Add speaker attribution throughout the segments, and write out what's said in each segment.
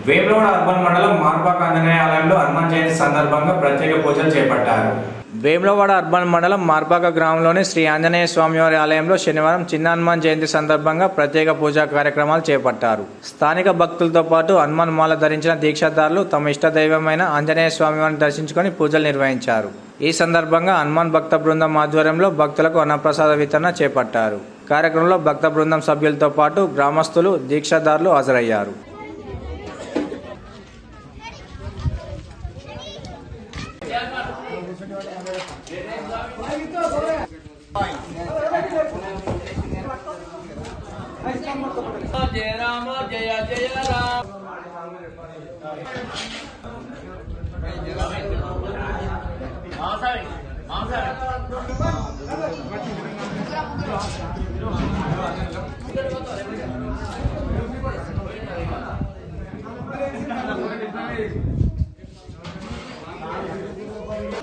Speaker 1: Vemulawada urban మండలం మార్పాక ఆంజనేయ ఆలయంలో హనుమాన్ జయంతి సందర్భంగా ప్రత్యేక పూజలు చేపట్టారు. వేములవాడ అర్బన్ మండలం మార్పాక గ్రామంలోని శ్రీ ఆంజనేయ స్వామివారి ఆలయంలో శనివారం చిన్న హనుమాన్ జయంతి సందర్భంగా ప్రత్యేక పూజా కార్యక్రమాలు చేపట్టారు. స్థానిక భక్తులతో పాటు హనుమాన్ మాల ధరించిన దీక్షాదారులు తమ ఇష్ట దైవమైన ఆంజనేయ స్వామివారిని దర్శించుకొని పూజలు నిర్వహించారు. ఈ సందర్భంగా హనుమాన్ భక్త బృందం ఆధ్వర్యంలో భక్తులకు అన్నప్రసాద వితరణ చేపట్టారు. కార్యక్రమంలో భక్త బృందం సభ్యులతో పాటు గ్రామస్తులు, దీక్షాదారులు హాజరయ్యారు.
Speaker 2: जय राम जय जय राम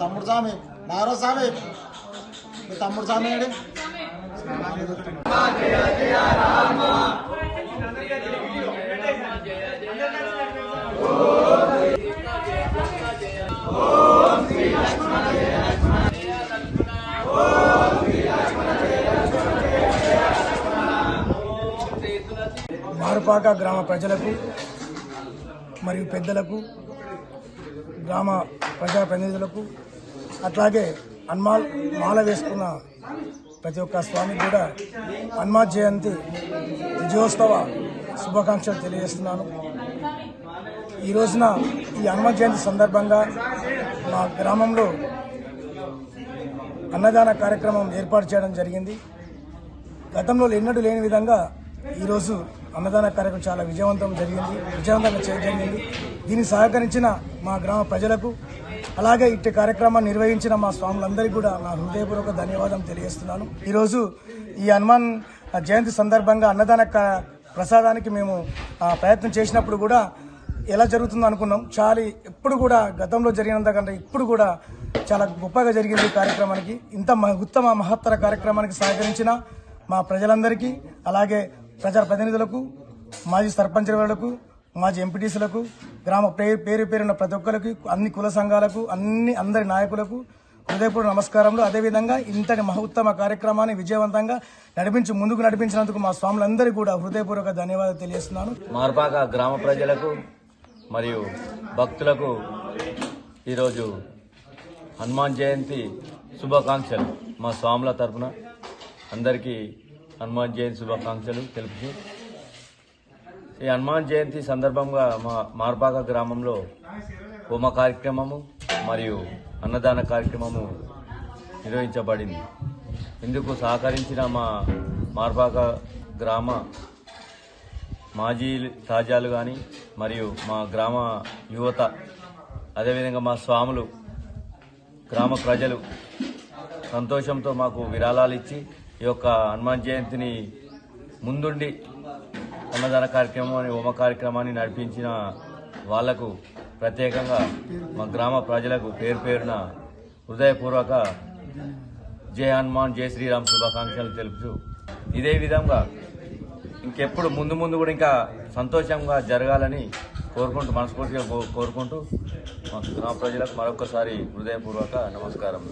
Speaker 3: తమ్ముడు స్వామి నారో స్వామి తమ్ముడు స్వామి
Speaker 4: మార్పాక గ్రామ ప్రజలకు మరియు పెద్దలకు, గ్రామ ప్రజాప్రతినిధులకు, అట్లాగే హనుమాన్ మాల వేసుకున్న ప్రతి ఒక్క స్వామికి కూడా హనుమాన్ జయంతి విజయోత్సవ శుభాకాంక్షలు తెలియజేస్తున్నాను. ఈ రోజున ఈ హనుమాన్ జయంతి సందర్భంగా మా గ్రామంలో అన్నదాన కార్యక్రమం ఏర్పాటు చేయడం జరిగింది. గతంలో ఎన్నడూ లేని విధంగా ఈరోజు అన్నదాన కార్యక్రమం చాలా విజయవంతంగా చేయడం జరిగింది. దీనికి సహకరించిన మా గ్రామ ప్రజలకు, అలాగే ఇట్టి కార్యక్రమాన్ని నిర్వహించిన మా స్వాములందరికీ కూడా నా హృదయపూర్వక ధన్యవాదం తెలియజేస్తున్నాను. ఈరోజు ఈ హనుమాన్ జయంతి సందర్భంగా అన్నదాన ప్రసాదానికి మేము ప్రయత్నం చేసినప్పుడు కూడా ఎలా జరుగుతుందో అనుకున్నాం. చాలా ఎప్పుడు కూడా గతంలో జరిగినంతకంటే ఇప్పుడు కూడా చాలా గొప్పగా జరిగింది ఈ కార్యక్రమానికి. ఇంత ఉత్తమ మహత్తర కార్యక్రమానికి సహకరించిన మా ప్రజలందరికీ, అలాగే ప్రజాప్రతినిధులకు, మాజీ సర్పంచులకు, మాజీ ఎంపీటీసీలకు, గ్రామ పేరు పేరున్న ప్రతి ఒక్కరికి, అన్ని కుల సంఘాలకు, అందరి నాయకులకు హృదయపూర్వక నమస్కారములు. అదేవిధంగా ఇంతటి మహోత్తమ కార్యక్రమాన్ని విజయవంతంగా ముందుకు నడిపించినందుకు మా స్వాములందరికీ కూడా హృదయపూర్వక ధన్యవాదాలు తెలియజేస్తున్నాను.
Speaker 5: మార్పాక గ్రామ ప్రజలకు మరియు భక్తులకు ఈరోజు హనుమాన్ జయంతి శుభాకాంక్షలు. మా స్వాముల తరఫున అందరికీ హనుమాన్ జయంతి శుభాకాంక్షలు తెలుపుతూ, ఈ హనుమాన్ జయంతి సందర్భంగా మా మార్పాక గ్రామంలో హోమ కార్యక్రమము మరియు అన్నదాన కార్యక్రమము నిర్వహించబడింది. ఇందుకు సహకరించిన మా మార్పాక గ్రామ మాజీ తాజాలు కానీ మరియు మా గ్రామ యువత, అదేవిధంగా మా స్వాములు, గ్రామ ప్రజలు సంతోషంతో మాకు విరాళాలు ఇచ్చి ఈ యొక్క హనుమాన్ జయంతిని ముందుండి అన్నదాన కార్యక్రమాన్ని, హోమ కార్యక్రమాన్ని నడిపించిన వాళ్లకు ప్రత్యేకంగా మా గ్రామ ప్రజలకు పేరు పేరున హృదయపూర్వక జై హనుమాన్, జై శ్రీరామ్ శుభాకాంక్షలు తెలుపుతూ, ఇదే విధంగా ఇంకెప్పుడు ముందు కూడా ఇంకా సంతోషంగా జరగాలని మనస్ఫూర్తిగా కోరుకుంటూ మా గ్రామ ప్రజలకు మరొకసారి హృదయపూర్వక నమస్కారం.